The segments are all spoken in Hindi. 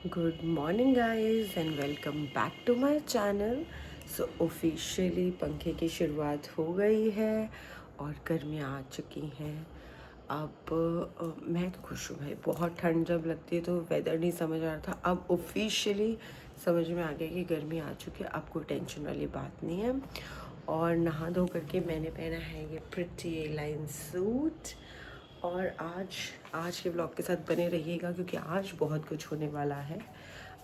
Good morning guys and welcome back to my channel. So officially पंखे की शुरुआत हो गई है और गर्मियाँ आ चुकी हैं। अब मैं तो खुश हूँ भाई। बहुत ठंड जब लगती है तो वेदर नहीं समझ आ रहा था। अब ऑफिशियली समझ में आ गया कि गर्मी आ चुकी है। अब कोई टेंशन वाली बात नहीं है। और नहा धो करके मैंने पहना है ये प्रिटी लाइन सूट। और आज के ब्लॉग के साथ बने रहिएगा क्योंकि आज बहुत कुछ होने वाला है।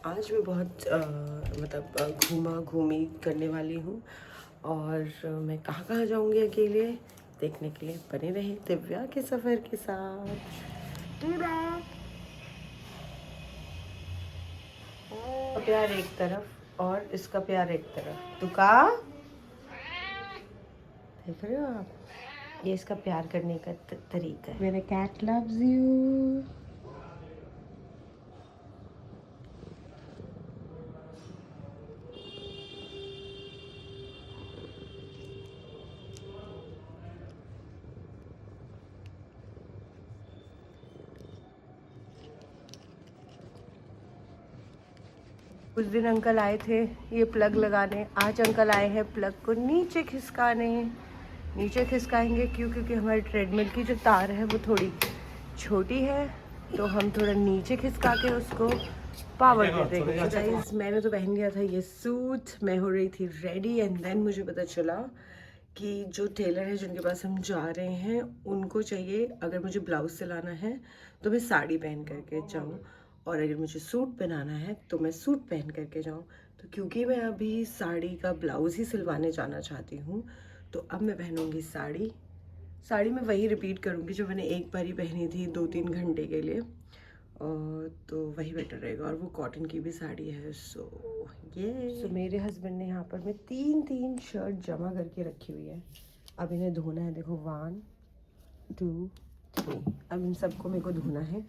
आज मैं बहुत घूमा घूमी करने वाली हूँ। और मैं कहाँ कहाँ जाऊँगी अकेले देखने के लिए बने रहे दिव्या के सफ़र के साथ। प्यार एक तरफ और इसका प्यार एक तरफ। तू का देख रहे हो आप? ये इसका प्यार करने का तरीका है। मेरा कैट लव्स यू। उस दिन अंकल आए थे ये प्लग लगाने। आज अंकल आए हैं प्लग को नीचे खिसकाने। नीचे खिसकाएंगे क्योंकि हमारी ट्रेडमिल की जो तार है वो थोड़ी छोटी है, तो हम थोड़ा नीचे खिसका के उसको पावर दे देंगे। गाइस मैंने तो पहन लिया था ये सूट, मैं हो रही थी रेडी एंड देन मुझे पता चला कि जो टेलर है जिनके पास हम जा रहे हैं उनको चाहिए अगर मुझे ब्लाउज सिलाना है तो मैं साड़ी पहन करके जाऊँ, और अगर मुझे सूट बनाना है तो मैं सूट पहन करके जाऊँ। तो क्योंकि मैं अभी साड़ी का ब्लाउज़ ही सिलवाने जाना चाहती हूँ तो अब मैं पहनूँगी साड़ी। साड़ी में वही रिपीट करूँगी जो मैंने एक बार ही पहनी थी 2-3 घंटे के लिए, तो वही बेटर रहेगा। और वो कॉटन की भी साड़ी है। सो मेरे हस्बैंड ने यहाँ पर मैं 3-3 शर्ट जमा करके रखी हुई है। अब इन्हें धोना है। देखो 1 2 3। अब इन सबको मेरे को धोना है।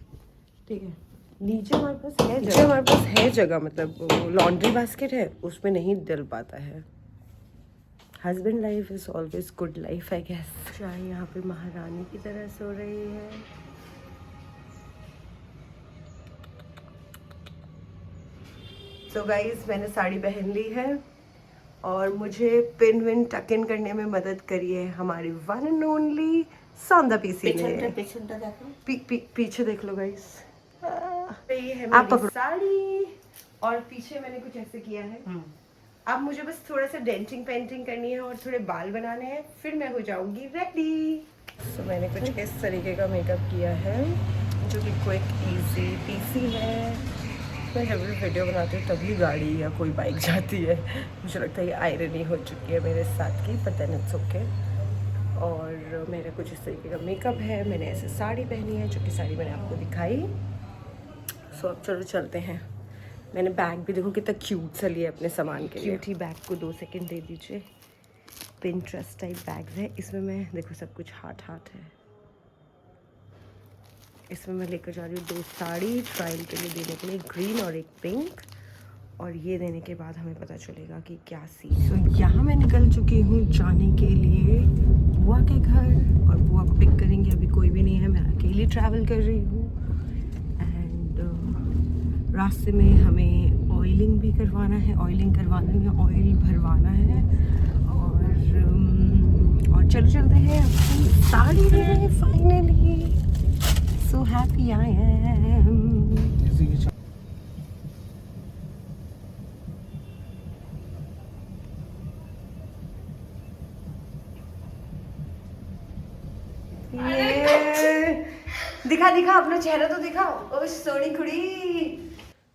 ठीक है। नीचे हमारे पास है जगह, मतलब वो लॉन्ड्री बास्केट है उसमें नहीं डल पाता है। Husband life is always good life I guess. चाय यहाँ पे महारानी की तरह सो रही है। तो गाइज मैंने साड़ी पहन ली है और मुझे पिन विन टक इन करने में मदद करी है हमारी वन एंड ओनली सौंदा पीसी ने। पीछे देख लो गाइज। ये है आप पकड़ो साड़ी और पीछे मैंने कुछ ऐसे किया है। अब मुझे बस थोड़ा सा डेंटिंग पेंटिंग करनी है और थोड़े बाल बनाने हैं, फिर मैं हो जाऊंगी रेडी। तो मैंने कुछ इस तरीके का मेकअप किया है जो कि क्विक इजी पीसी है। मैं जब भी वीडियो बनाती हूँ तभी गाड़ी या कोई बाइक जाती है। मुझे लगता है ये आयरनी हो चुकी है मेरे साथ की, पता नहीं इट्स ओके। और मेरा कुछ इस तरीके का मेकअप है। मैंने ऐसे साड़ी पहनी है जो कि साड़ी मैंने आपको दिखाई। सो अब चलो चलते हैं। मैंने बैग भी देखो कितना क्यूट सा लिया अपने सामान के लिए। क्यूट ही बैग को 2 सेकंड दे दीजिए। पिंटरेस्ट टाइप बैग्स है। इसमें मैं देखो सब कुछ हाथ हाथ है। इसमें मैं लेकर जा रही हूँ 2 साड़ी ट्रायल के लिए देने के लिए, ग्रीन और एक पिंक। और ये देने के बाद हमें पता चलेगा कि क्या सीन। तो यहाँ मैं निकल चुकी हूँ जाने के लिए बुआ के घर, और बुआ को पिक करेंगे। अभी कोई भी नहीं है, मैं अकेली ट्रैवल कर रही हूँ। एंड रास्ते में हमें ऑयलिंग भी करवाना है। ऑयलिंग करवाने में ऑयल भरवाना है। और चलो चलते हैं। अपनी साड़ी है finally. So happy I am. ये दिखा दिखा अपना चेहरा तो दिखाओ। ओ सोनी कुड़ी।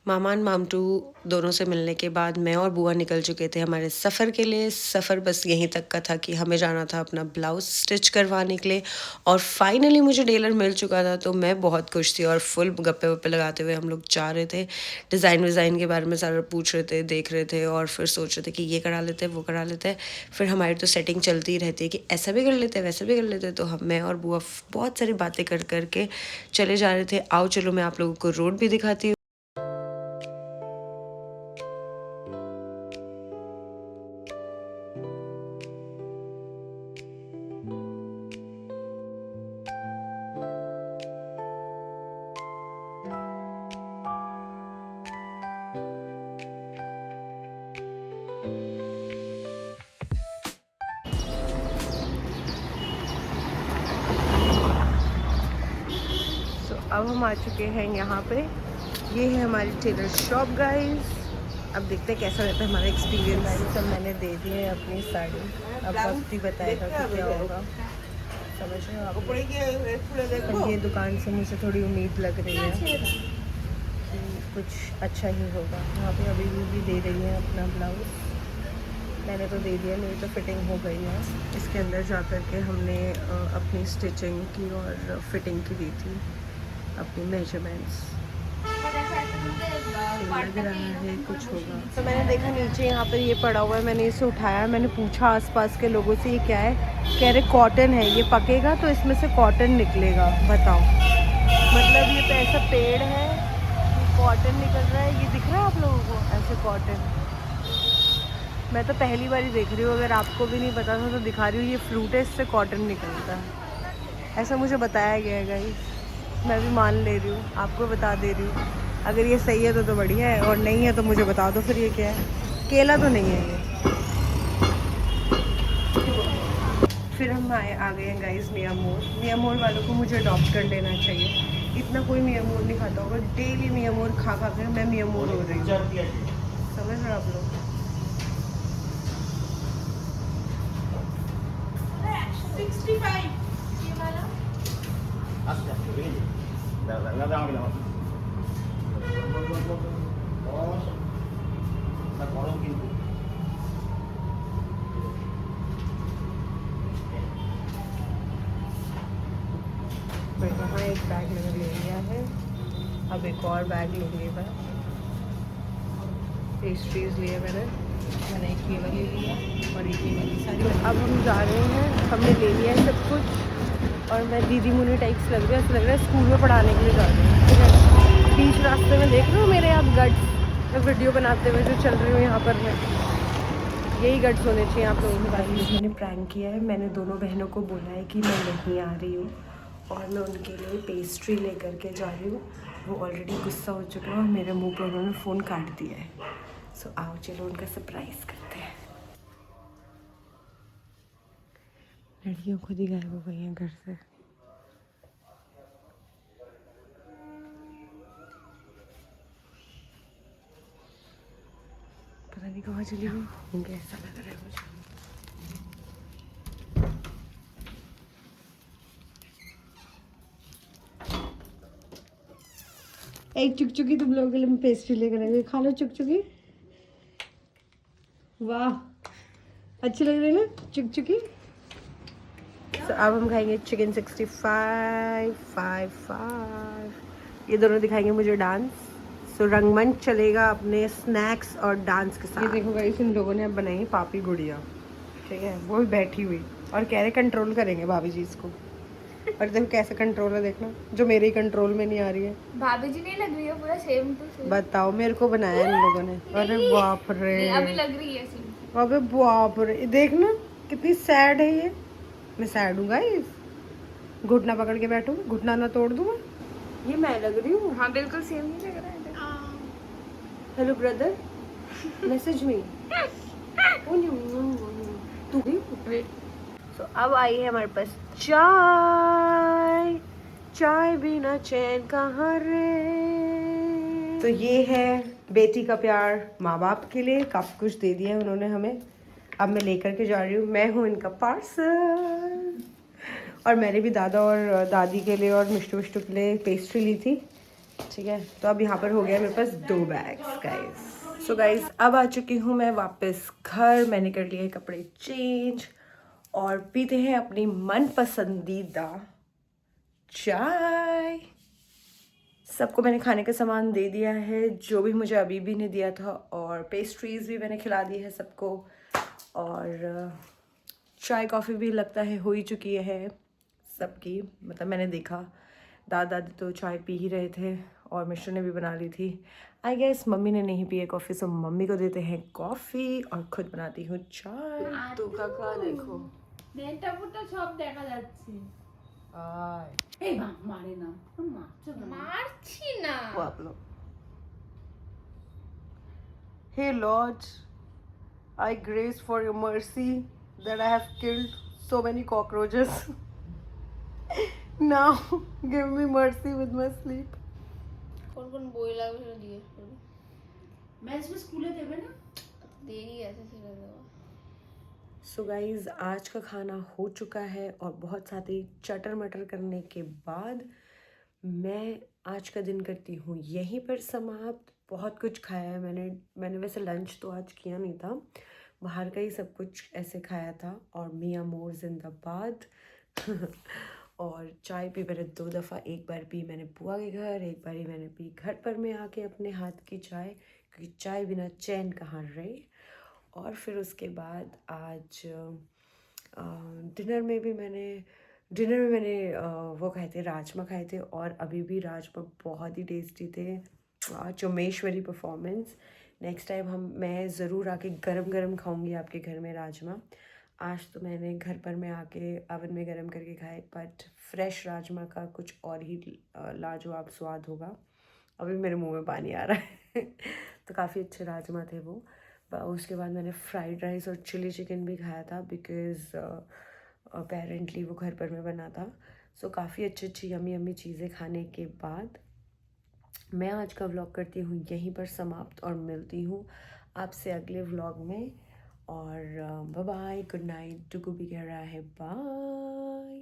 मामान मामटू दोनों से मिलने के बाद मैं और बुआ निकल चुके थे हमारे सफ़र के लिए। सफ़र बस यहीं तक का था कि हमें जाना था अपना ब्लाउज़ स्टिच करवाने के लिए, और फाइनली मुझे टेलर मिल चुका था। तो मैं बहुत खुश थी और फुल गप्पे वप्पे लगाते हुए हम लोग जा रहे थे। डिज़ाइन विज़ाइन के बारे में सारा पूछ रहे थे, देख रहे थे, और फिर सोच रहे थे कि ये करा लेते हैं वो करा लेते हैं। फिर हमारी तो सेटिंग चलती ही रहती है कि ऐसा भी कर लेते हैं वैसा भी कर लेते हैं। तो मैं और बुआ बहुत सारी बातें कर करके चले जा रहे थे। आओ चलो मैं आप लोगों को रोड भी दिखाती हूँ। अब हम आ चुके हैं यहाँ पे। ये है हमारी टेलर शॉप गाइस। अब देखते हैं कैसा रहता है हमारा एक्सपीरियंस। गाइस अब मैंने दे दी है अपनी साड़ी। अब वक्त ही बताएगा कि क्या होगा, समझ रहे हो आप। पर ये दुकान से मुझे थोड़ी उम्मीद लग रही है कि कुछ अच्छा ही होगा। यहाँ पे अभी भी दे रही है अपना ब्लाउज़। मैंने तो दे दिया, मेरी तो फिटिंग हो गई है। इसके अंदर जा कर के हमने अपनी स्टिचिंग की और फिटिंग की दी थी, अपनी मेजरमेंट्स। लग रहा है कुछ होगा। तो मैंने देखा नीचे यहाँ पर ये पड़ा हुआ है, मैंने इसे उठाया। मैंने पूछा आसपास के लोगों से ये क्या है, कह रहे कॉटन है, ये पकेगा तो इसमें से कॉटन निकलेगा। बताओ, मतलब ये तो ऐसा पेड़ है कि कॉटन निकल रहा है। ये दिख रहा है आप लोगों को ऐसे कॉटन? मैं तो पहली बार ही देख रही हूँ। अगर आपको भी नहीं पता था तो दिखा रही हूँ, ये फ्रूट है, इससे कॉटन निकलता है, ऐसा मुझे बताया गया है गाइस। मैं भी मान ले रही हूँ, आपको बता दे रही हूँ। अगर ये सही है तो बढ़िया है, और नहीं है तो मुझे बता दो फिर ये क्या है। केला तो नहीं है ये। फिर हम आ गए हैं गाइस मियाँ मोर। मियाँ मोर वालों को मुझे अडॉप्ट कर लेना चाहिए। इतना कोई मियाँ मोर नहीं खाता होगा। डेली मियाँ मोर खा खा कर मैं मियाँ मोर हो रही हूँ, समझ रहे हो आप लोग। 65 ये वाला यहाँ एक बैग मैंने ले लिया है। अब एक और बैग लूँगी मैं। पेस्ट्रीज लिए मैंने एक ये वाली लिया और एक ये वाली सारी। अब हम जा रहे हैं, हमने ले लिया है सब कुछ। और मैं दीदी मुनी टाइप्स लग रहा है, ऐसा लग रहा है स्कूल में पढ़ाने के लिए जा रही हूँ। ठीक है, बीच रास्ते में देख रहे हो मेरे आप गट्स, मैं वीडियो बनाते हुए जो चल रही हूँ यहाँ पर। मैं यही गट्स होने चाहिए आप लोगों के पास। मैंने प्रैंक किया है, मैंने दोनों बहनों को बोला है कि मैं नहीं आ रही हूँ और मैं उनके लिए पेस्ट्री ले करके जा रही हूँ। वो ऑलरेडी गुस्सा हो चुका है और मेरे मुंह पर उन्होंने फ़ोन काट दिया है। सो आओ चलो उनका सरप्राइज़ करते हैं। लड़कियाँ खुद ही गायब हो गई हैं घर से। पता नहीं कहाँ चली गई होंगे, ऐसा लग रहा है मुझे। एक चुकचुकी तुम लोगों के लिए मैं पेस्ट्री लेकर आई, खा लो चुकचुकी। वाह अच्छी लग रही है ना चुकचुकी। तो अब हम खाएंगे चिकन 65 5 ये दोनों दिखाएंगे मुझे डांस। सो रंगमंच चलेगा अपने स्नैक्स और डांस के साथ। ये देखो गाइस, इन लोगों ने अब बनाई पापी गुड़िया, ठीक है, वो भी बैठी हुई और कह रहे कंट्रोल करेंगे भाभी जी इसको। और देखो कैसे कंट्रोल है, देखना, जो मेरे ही कंट्रोल में नहीं आ रही है। भाभी जी नहीं लग रही है, पूरा सेम टू सेम। बताओ, मेरे को बनाया इन लोगों ने। अरे बाप रे, अभी लग रही है सेम। अबे बाप रे, देखना कितनी सैड है ये। मैं सैड हूँ गाइस, घुटना पकड़ के बैठूँ, घुटना ना तोड़ दूँ। ये मैं लग रही हूँ? हाँ बिल्कुल सेम ही लग रहा है। Hello brother, message me. तू भी। तो अब आई है हमारे पास चाय। चाय बिना चैन कहाँ रे। तो ये है बेटी का प्यार माँ बाप के लिए, काफ़ी कुछ दे दिया है उन्होंने हमें। अब मैं लेकर के जा रही हूँ, मैं हूँ इनका पार्सल। और मैंने भी दादा और दादी के लिए और मिष्टू विष्टू के लिए पेस्ट्री ली थी, ठीक है। तो अब यहाँ पर हो गया मेरे पास 2 बैग्स गाइस। सो गाइस अब आ चुकी हूँ मैं वापस घर। मैंने कर लिए कपड़े चेंज और पीते हैं अपनी मन पसंदीदा चाय। सबको मैंने खाने का सामान दे दिया है, जो भी मुझे अभी भी नहीं दिया था, और पेस्ट्रीज भी मैंने खिला दी है सबको। और चाय कॉफ़ी भी लगता है हो ही चुकी है सबकी। मतलब मैंने देखा दादा दादी तो चाय पी ही रहे थे और मिस्टर ने भी बना ली थी। आई गेस मम्मी ने नहीं पी है कॉफ़ी, सो मम्मी को देते हैं कॉफ़ी और खुद बनाती हूँ चाय। तो काका देखो নেটা পুটা সব দেখা যাচ্ছে। এই মারে না, মারছি না। Pablo. Hey Lord, I grace for your mercy that I have killed so many cockroaches. Now give me mercy with my sleep. কোন বই লাগবে সেটা জিজ্ঞেস করবি। मैं इसमें स्कूले देवे ना देरी আছে সেটা দেওয়া। सो गाइज आज का खाना हो चुका है और बहुत सारी चटर मटर करने के बाद मैं आज का दिन करती हूँ यहीं पर समाप्त। बहुत कुछ खाया है मैंने वैसे लंच तो आज किया नहीं था, बाहर का ही सब कुछ ऐसे खाया था। और मियाँ मोर जिंदाबाद और चाय भी मैंने 2 दफ़ा, एक बार पी मैंने बुआ के घर, एक बार ही मैंने पी घर पर में आके अपने हाथ की चाय, क्योंकि चाय बिना चैन कहाँ रहे। और फिर उसके बाद आज डिनर में मैंने वो खाए थे, राजमा खाए थे। और अभी भी राजमा बहुत ही टेस्टी थे। चोमेश्वरी परफॉर्मेंस। नेक्स्ट टाइम मैं ज़रूर आके गरम गरम खाऊंगी आपके घर में राजमा। आज तो मैंने घर पर में आके ओवन में गरम करके खाए, बट फ्रेश राजमा का कुछ और ही लाजवाब स्वाद होगा। अभी मेरे मुंह में पानी आ रहा है तो काफ़ी अच्छे राजमा थे वो। उसके बाद मैंने फ्राइड राइस और चिली चिकन भी खाया था, बिकॉज़ अपेरेंटली वो घर पर में बना था। सो काफ़ी अच्छी यमी यमी चीज़ें खाने के बाद मैं आज का व्लॉग करती हूँ यहीं पर समाप्त और मिलती हूँ आपसे अगले व्लॉग में। और बाय बाय, गुड नाइट। डुगू भी कह रहा है बाय।